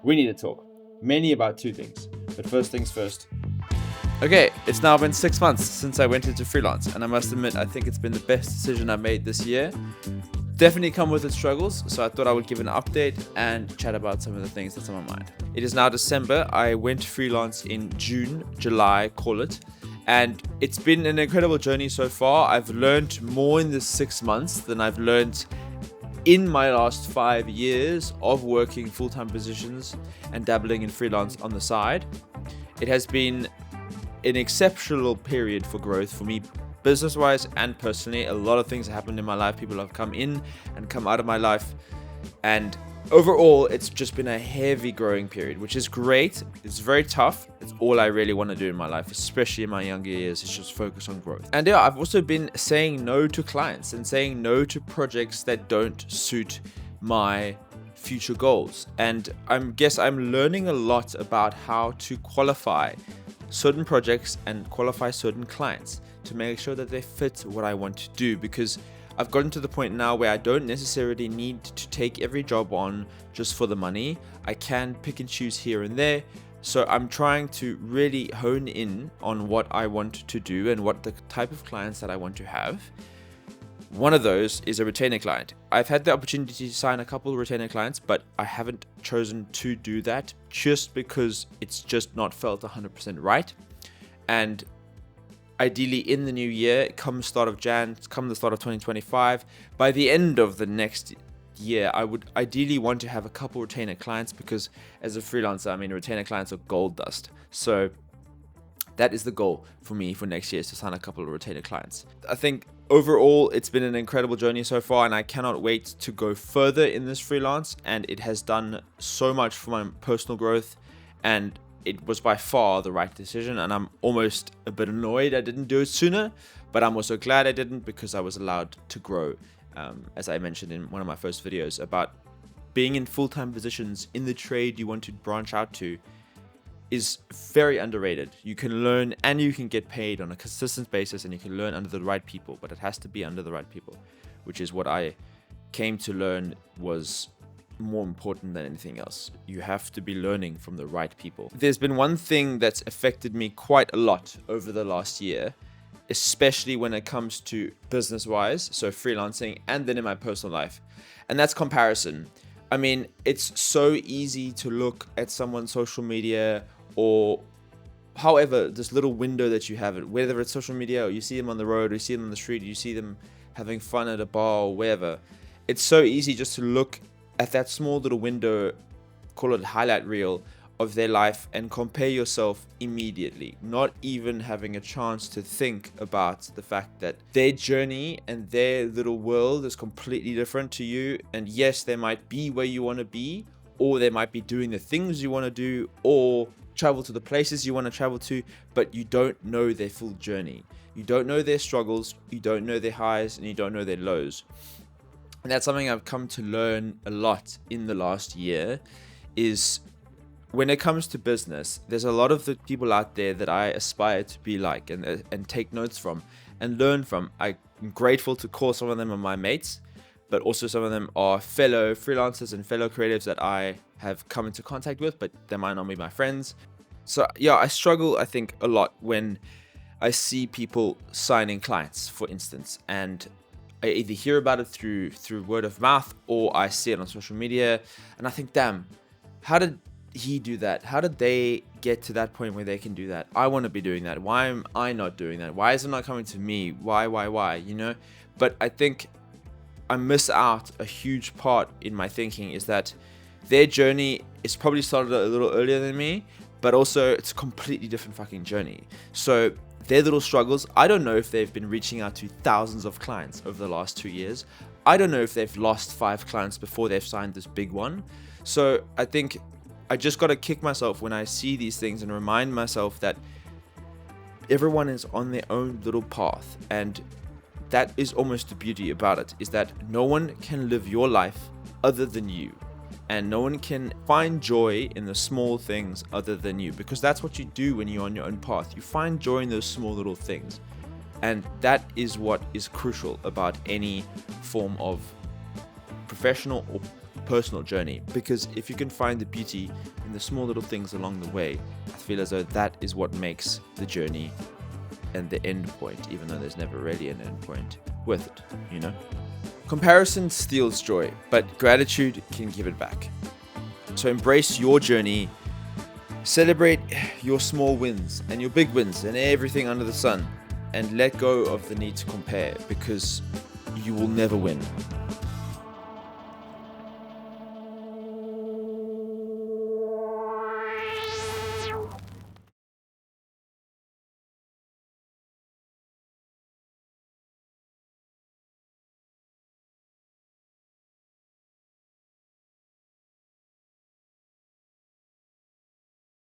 We need to talk, mainly about two things. But first things first. Okay, it's now been 6 months since I went into freelance, and I must admit, I think it's been the best decision I made this year. Definitely come with its struggles, so I thought I would give an update and chat about some of the things that's on my mind. It is now December. I went freelance in June, July, call it. And it's been an incredible journey so far. I've learned more in this 6 months than I've learned in my last 5 years of working full-time positions and dabbling in freelance on the side. It has been an exceptional period for growth for me, business-wise and personally. A lot of things have happened in my life. People have come in and come out of my life. And overall, it's just been a heavy growing period, which is great. It's very tough. It's all I really want to do in my life, especially in my younger years, is just focus on growth. And yeah, I've also been saying no to clients and saying no to projects that don't suit my future goals. And I'm learning a lot about how to qualify certain projects and qualify certain clients to make sure that they fit what I want to do, because I've gotten to the point now where I don't necessarily need to take every job on just for the money. I can pick and choose here and there. So I'm trying to really hone in on what I want to do and what the type of clients that I want to have. One of those is a retainer client. I've had the opportunity to sign a couple of retainer clients, but I haven't chosen to do that just because it's just not felt 100% right. And ideally in the new year, come the start of 2025, by the end of the next year, I would ideally want to have a couple retainer clients, because as a freelancer, retainer clients are gold dust. So that is the goal for me for next year, is to sign a couple of retainer clients. I think overall, it's been an incredible journey so far, and I cannot wait to go further in this freelance. And it has done so much for my personal growth, and it was by far the right decision. And I'm almost a bit annoyed I didn't do it sooner, but I'm also glad I didn't, because I was allowed to grow. As I mentioned in one of my first videos about being in full-time positions in the trade you want to branch out to, is very underrated. You can learn and you can get paid on a consistent basis, and you can learn under the right people, but it has to be under the right people, which is what I came to learn was more important than anything else. You have to be learning from the right people. There's been one thing that's affected me quite a lot over the last year, especially when it comes to business-wise, so freelancing, and then in my personal life, and that's comparison. It's so easy to look at someone's social media, or however, this little window that you have it, whether it's social media or you see them on the road or you see them on the street, you see them having fun at a bar or wherever. It's so easy just to look at that small little window, call it highlight reel, of their life and compare yourself immediately, not even having a chance to think about the fact that their journey and their little world is completely different to you. And yes, they might be where you want to be, or they might be doing the things you want to do, or travel to the places you want to travel to, but you don't know their full journey. You don't know their struggles, you don't know their highs, and you don't know their lows. And that's something I've come to learn a lot in the last year, is when it comes to business, there's a lot of the people out there that I aspire to be like, and take notes from and learn from. I'm grateful to call some of them are my mates, but also some of them are fellow freelancers and fellow creatives that I have come into contact with, but they might not be my friends. So yeah, I struggle, I think, a lot when I see people signing clients, for instance, and I either hear about it through word of mouth, or I see it on social media, and I think, damn, how did he do that? How did they get to that point where they can do that? I want to be doing that. Why am I not doing that? Why is it not coming to me? Why? But I think I miss out a huge part in my thinking, is that their journey is probably started a little earlier than me, but also it's a completely different fucking journey. So their little struggles, I don't know if they've been reaching out to thousands of clients over the last 2 years. I don't know if they've lost 5 clients before they've signed this big one. So I think I just got to kick myself when I see these things and remind myself that everyone is on their own little path. And that is almost the beauty about it, is that no one can live your life other than you. And no one can find joy in the small things other than you, because that's what you do when you're on your own path. You find joy in those small little things. And that is what is crucial about any form of professional or personal journey, because if you can find the beauty in the small little things along the way, I feel as though that is what makes the journey and the end point, even though there's never really an end point, worth it, you know? Comparison steals joy, but gratitude can give it back. So embrace your journey, celebrate your small wins and your big wins and everything under the sun, and let go of the need to compare, because you will never win.